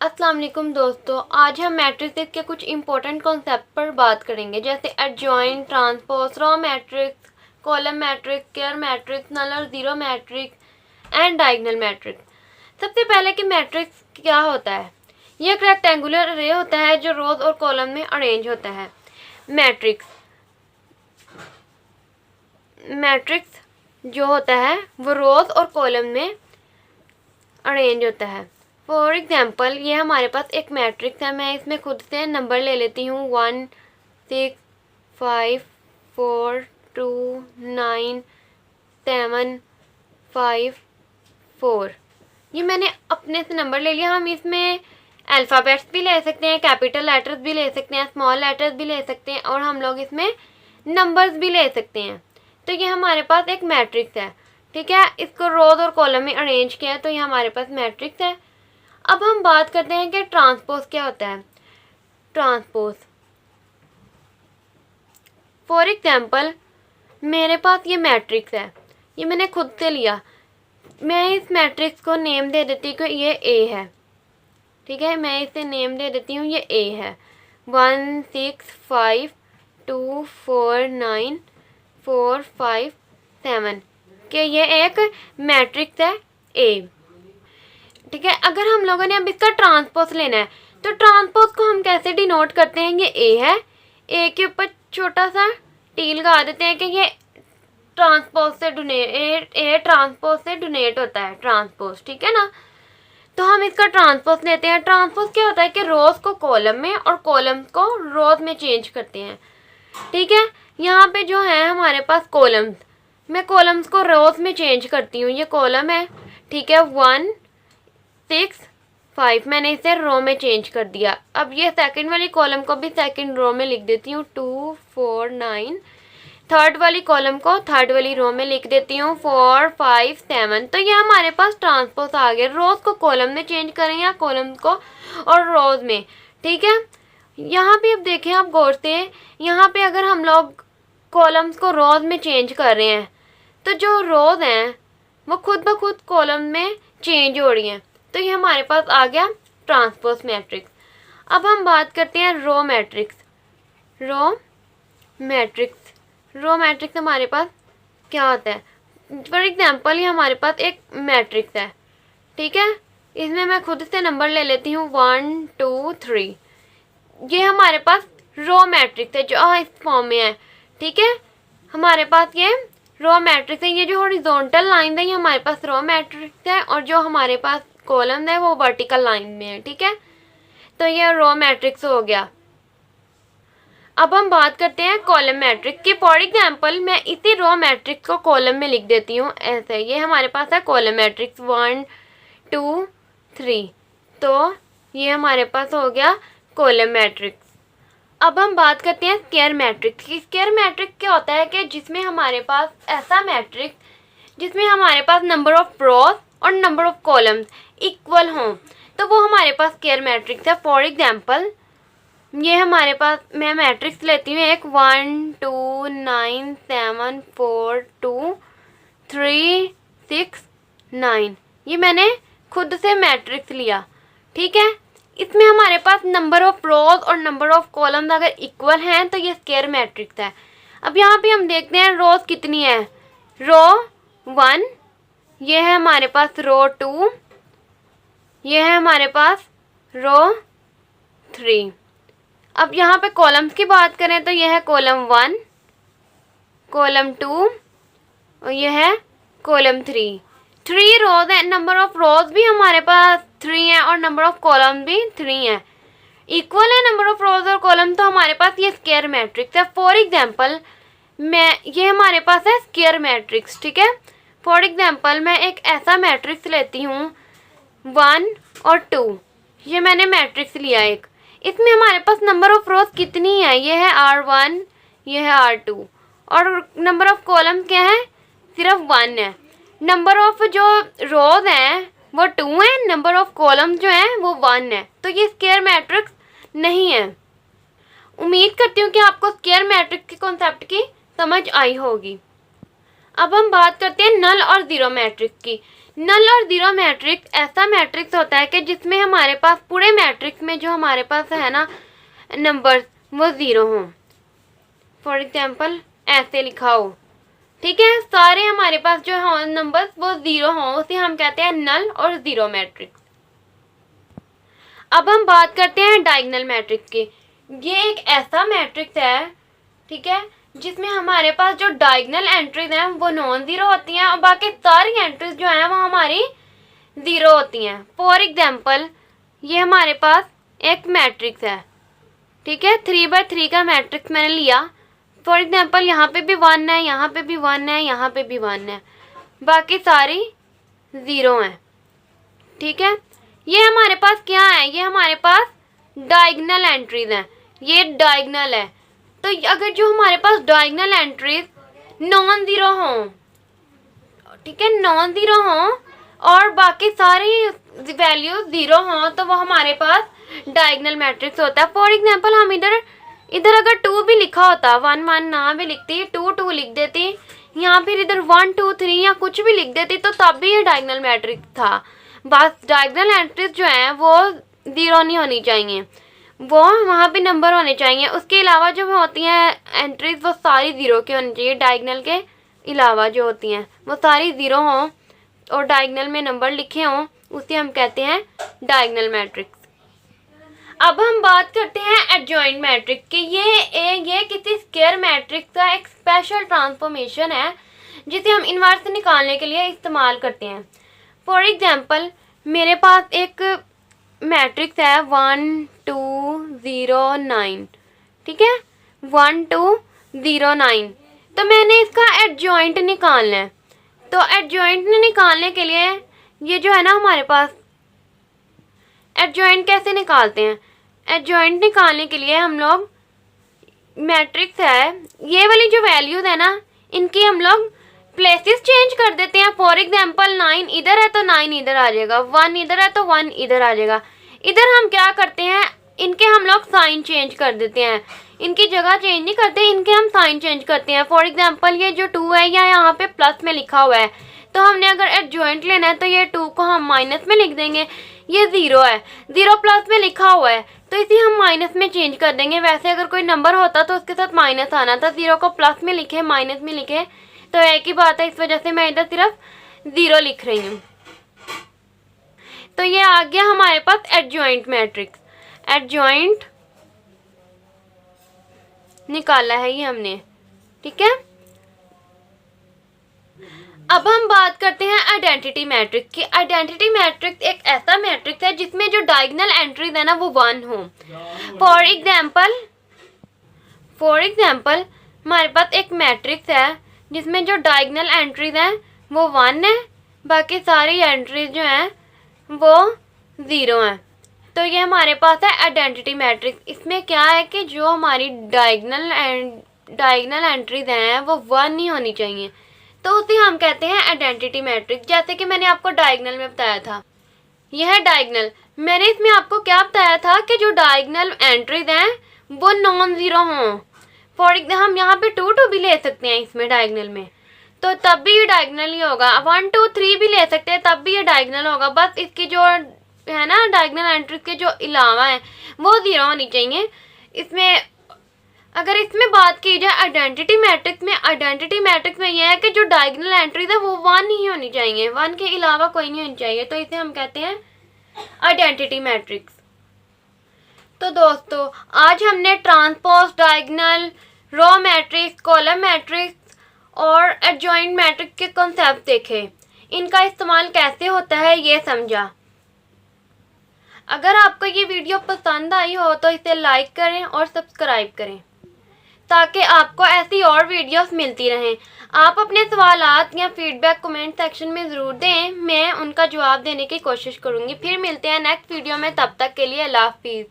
अस्सलाम वालेकुम दोस्तों, आज हम मैट्रिसेस के कुछ इंपॉर्टेंट कॉन्सेप्ट पर बात करेंगे, जैसे adjoint, transpose, row matrix, column matrix, square matrix, null और zero matrix and diagonal matrix. सबसे पहले कि मैट्रिक्स क्या होता है। यह एक रेक्टेंगुलर अरे होता है जो रोज और कॉलम में अरेंज होता है। मैट्रिक्स जो होता है वो रोज और कॉलम में अरेंज होता है। फॉर एग्जाम्पल, ये हमारे पास एक मैट्रिक्स है। मैं इसमें खुद से नंबर ले लेती हूँ 1 6 5 4 2 9 7 5 4। ये मैंने अपने से नंबर ले लिया। हम इसमें अल्फ़ाबेट्स भी ले सकते हैं, कैपिटल लेटर्स भी ले सकते हैं, स्मॉल लेटर्स भी ले सकते हैं, और हम लोग इसमें नंबर्स भी ले सकते हैं। तो ये हमारे पास एक मैट्रिक्स है, ठीक है। इसको रोज और कॉलम में अरेंज किया है, तो ये हमारे पास मैट्रिक्स है। अब हम बात करते हैं कि ट्रांसपोज क्या होता है। ट्रांसपोज, फॉर एग्जाम्पल, मेरे पास ये मैट्रिक्स है, ये मैंने खुद से लिया। मैं इस मैट्रिक्स को नेम दे देती हूँ कि ये ए है, ठीक है। मैं इसे नेम दे देती हूँ, ये ए है। 1 6 5 2 4 9 4 5 7 कि ये एक मैट्रिक्स है ए, ठीक है। अगर हम लोगों ने अब इसका ट्रांसपोज लेना है, तो ट्रांसपोज को हम कैसे डिनोट करते हैं। ये ए है, ए के ऊपर छोटा सा टी लगा देते हैं कि ये ट्रांसपोज से ए ट्रांसपोज से डोनेट होता है, ट्रांसपोज, ठीक है ना। तो हम इसका ट्रांसपोज लेते हैं। ट्रांसपोज क्या होता है कि रोज को कॉलम में और कॉलम को रोज में चेंज करते हैं, ठीक है। यहाँ पे जो है हमारे पास कॉलम्स, मैं कॉलम्स को रोज में चेंज करती हूँ। ये कॉलम है, ठीक है। 1 6 5 मैंने इसे रो में चेंज कर दिया। अब ये सेकंड वाली कॉलम को भी सेकंड रो में लिख देती हूँ, 2 4 9। थर्ड वाली कॉलम को थर्ड वाली रो में लिख देती हूँ, 4 5 7। तो ये हमारे पास ट्रांसपोज आ गया। रोज को कॉलम में चेंज करें या कॉलम को और रोज में, ठीक है। यहाँ पे अब देखें आप गौर से, यहाँ पे अगर हम लोग कॉलम्स को रोज में चेंज कर रहे हैं, तो जो रोज हैं वो खुद ब खुद कॉलम में चेंज हो रही हैं। तो ये हमारे पास आ गया ट्रांसपोज मैट्रिक्स। अब हम बात करते हैं रो मैट्रिक्स। रो मैट्रिक्स हमारे पास क्या होता है। फॉर एग्जांपल, ये हमारे पास एक मैट्रिक्स है, ठीक है। इसमें मैं खुद से नंबर ले लेती हूँ 1 2 3। ये हमारे पास रो मैट्रिक्स है जो इस फॉर्म में है, ठीक है। हमारे पास ये रो मैट्रिक्स है। ये जो हॉरिजॉन्टल लाइन है ये हमारे पास रो मैट्रिक्स है, और जो हमारे पास कॉलम है वो वर्टिकल लाइन में है, ठीक है। तो ये रो मैट्रिक्स हो गया। अब हम बात करते हैं कॉलम मैट्रिक्स की। फॉर एग्जांपल, मैं इसी रो मैट्रिक्स को कॉलम में लिख देती हूँ ऐसे। ये हमारे पास है कॉलम मैट्रिक्स 1 2 3। तो ये हमारे पास हो गया कॉलम मैट्रिक्स। अब हम बात करते हैं स्क्वायर मैट्रिक्स की। स्क्वायर मैट्रिक्स क्या होता है कि जिसमें हमारे पास ऐसा मैट्रिक्स जिसमें हमारे पास नंबर ऑफ रोज और नंबर ऑफ कॉलम्स इक्वल हों, तो वो हमारे पास स्क्वायर मैट्रिक्स है। फॉर एग्जांपल, ये हमारे पास, मैं मैट्रिक्स लेती हूँ एक 1 2 9 7 4 2 3 6 9। ये मैंने खुद से मैट्रिक्स लिया, ठीक है। इसमें हमारे पास नंबर ऑफ रोज और नंबर ऑफ कॉलम्स अगर इक्वल हैं तो ये स्क्वायर मैट्रिक्स है। अब यहाँ पे हम देखते हैं रोज कितनी है। रो 1, ये है हमारे पास रो 2, ये है हमारे पास रो 3। अब यहाँ पे कॉलम्स की बात करें तो ये है कॉलम 1, कॉलम 2 और ये है कॉलम 3। 3 रोज है, नंबर ऑफ रोज भी हमारे पास 3 है और नंबर ऑफ कॉलम भी 3 है। इक्वल है नंबर ऑफ रोज और कॉलम, तो हमारे पास ये स्क्वायर मैट्रिक्स है। फॉर एग्जांपल, ये हमारे पास है स्क्वायर मैट्रिक्स, ठीक है। फॉर एग्जांपल, मैं एक ऐसा मैट्रिक्स लेती हूँ 1 और 2। ये मैंने मैट्रिक्स लिया एक। इसमें हमारे पास नंबर ऑफ रोज कितनी है, ये है R1, ये है R2, और नंबर ऑफ कॉलम क्या है, सिर्फ 1 है। नंबर ऑफ जो रोज हैं वो 2 है, नंबर ऑफ कॉलम जो है वो 1 है। तो ये स्क्वायर मैट्रिक्स नहीं है। उम्मीद करती हूँ कि आपको स्क्वायर मैट्रिक्स के कॉन्सेप्ट की समझ आई होगी। अब हम बात करते हैं नल और ज़ीरो मैट्रिक्स की। नल और ज़ीरो मैट्रिक्स ऐसा मैट्रिक्स होता है कि जिसमें हमारे पास पूरे मैट्रिक्स में जो हमारे पास है ना नंबर्स वो ज़ीरो हों। फॉर एग्जांपल ऐसे लिखा हो, ठीक है, सारे हमारे पास जो हों नंबर्स वो ज़ीरो हों, उसे हम कहते हैं नल और ज़ीरो मैट्रिक्स। अब हम बात करते हैं डायगोनल मैट्रिक्स की। ये एक ऐसा मैट्रिक्स है, ठीक है, जिसमें हमारे पास जो डायगोनल एंट्रीज हैं वो नॉन ज़ीरो होती हैं और बाकी सारी एंट्रीज जो हैं वो हमारी ज़ीरो होती हैं। फॉर एग्जांपल ये हमारे पास एक मैट्रिक्स है, ठीक है, 3x3 का मैट्रिक्स मैंने लिया। फॉर एग्जांपल यहाँ पे भी 1 है, यहाँ पे भी 1 है, यहाँ पे भी 1 है, बाकी सारी ज़ीरो हैं, ठीक है। ये हमारे पास क्या है, ये हमारे पास डायगोनल एंट्रीज हैं, ये डायगोनल है। तो अगर जो हमारे पास डायगोनल एंट्रीज नॉन ज़ीरो हों, ठीक है, नॉन ज़ीरो हों और बाकी सारी वैल्यू ज़ीरो हों तो वो हमारे पास डायगोनल मैट्रिक्स होता है। फॉर एग्जांपल हम इधर अगर 2 भी लिखा होता, 1 1 ना भी लिखती, 2 2 लिख देती, यहाँ फिर इधर 1 2 3 या कुछ भी लिख देती तो तब भी ये डायगोनल मैट्रिक्स था। बस डायगोनल एंट्रीज जो हैं वो ज़ीरो नहीं होनी चाहिए, वो वहाँ पे नंबर होने चाहिए। उसके अलावा जो होती हैं एंट्रीज वो सारी ज़ीरो की होनी चाहिए। डायगोनल के अलावा जो होती हैं वो सारी ज़ीरो हों और डायगोनल में नंबर लिखे हों, उसे हम कहते हैं डायगोनल मैट्रिक्स। अब हम बात करते हैं एडजॉइंट मैट्रिक्स की। ये किसी स्क्वायर मैट्रिक्स का एक स्पेशल ट्रांसफॉर्मेशन है जिसे हम इनवर्स निकालने के लिए इस्तेमाल करते हैं। फॉर एग्जांपल मेरे पास एक मैट्रिक्स है 1 2 0 9, ठीक है, 1 2 0 9। तो मैंने इसका एडजॉइंट निकालना है। तो एडजॉइंट निकालने के लिए ये जो है ना हमारे पास एडजॉइंट कैसे निकालते हैं, एडजॉइंट निकालने के लिए हम लोग मैट्रिक्स है, ये वाली जो वैल्यूज़ है ना इनकी हम लोग प्लेसेस चेंज कर देते हैं। फॉर एग्जांपल 9 इधर है तो 9 इधर आ जाएगा, 1 इधर है तो 1 इधर आ जाएगा। इधर हम क्या करते हैं, इनके हम लोग साइन चेंज कर देते हैं, इनकी जगह चेंज नहीं करते, इनके हम साइन चेंज करते हैं। फॉर एग्जांपल ये जो 2 है या यहाँ पे प्लस में लिखा हुआ है, तो हमने अगर एडजॉइंट लेना है तो ये 2 को हम माइनस में लिख देंगे। ये 0 है, 0 प्लस में लिखा हुआ है तो इसे हम माइनस में चेंज कर देंगे। वैसे अगर कोई नंबर होता तो उसके साथ माइनस आना था, 0 को प्लस में लिखे माइनस में लिखे तो एक ही बात है, इस वजह से मैं इधर सिर्फ 0 लिख रही हूँ। तो ये आ गया हमारे पास एडजॉइंट मैट्रिक्स। एडजॉइंट निकाला है ये हमने, ठीक है। अब हम बात करते हैं आइडेंटिटी मैट्रिक्स की। आइडेंटिटी मैट्रिक्स एक ऐसा मैट्रिक्स है जिसमें जो डायगोनल एंट्रीज है ना वो 1 हो। फॉर एग्जांपल हमारे पास एक मैट्रिक्स है जिसमें जो डायगोनल एंट्रीज हैं वो 1 है, बाकी सारी एंट्रीज जो हैं वो 0 हैं। तो ये हमारे पास है आइडेंटिटी मैट्रिक्स। इसमें क्या है कि जो हमारी डायगोनल एंट्रीज हैं वो 1 नहीं होनी चाहिए, तो उसे हम कहते हैं आइडेंटिटी मैट्रिक्स। जैसे कि मैंने आपको डायगोनल में बताया था, यह है डायगोनल। मैंने इसमें आपको क्या बताया था कि जो डायगोनल एंट्रीज हैं वो नॉन ज़ीरो हों। फॉर एग्जाम्पल हम यहाँ पे 2 2 भी ले सकते हैं इसमें डायगोनल में, तो तब भी ये डायगोनल ही होगा। 1 2 3 भी ले सकते हैं तब भी ये डायगोनल होगा। बस इसकी जो है ना डायगोनल एंट्रीज के जो अलावा है वो 0 होनी चाहिए। इसमें अगर इसमें बात की जाए आइडेंटिटी मैट्रिक्स में यह है कि जो डायगोनल एंट्रीज है वो 1 ही होनी चाहिए, 1 के अलावा कोई नहीं होनी चाहिए, तो इसे हम कहते हैं आइडेंटिटी मैट्रिक्स। तो दोस्तों आज हमने transpose, diagonal, row matrix, column matrix और एडजॉइंट मैट्रिक्स के कॉन्सेप्ट देखे, इनका इस्तेमाल कैसे होता है ये समझा। अगर आपको ये वीडियो पसंद आई हो तो इसे लाइक करें और सब्सक्राइब करें ताकि आपको ऐसी और वीडियोस मिलती रहें। आप अपने सवालात या फीडबैक कमेंट सेक्शन में ज़रूर दें, मैं उनका जवाब देने की कोशिश करूँगी। फिर मिलते हैं नेक्स्ट वीडियो में, तब तक के लिए अल्लाह हाफिज़।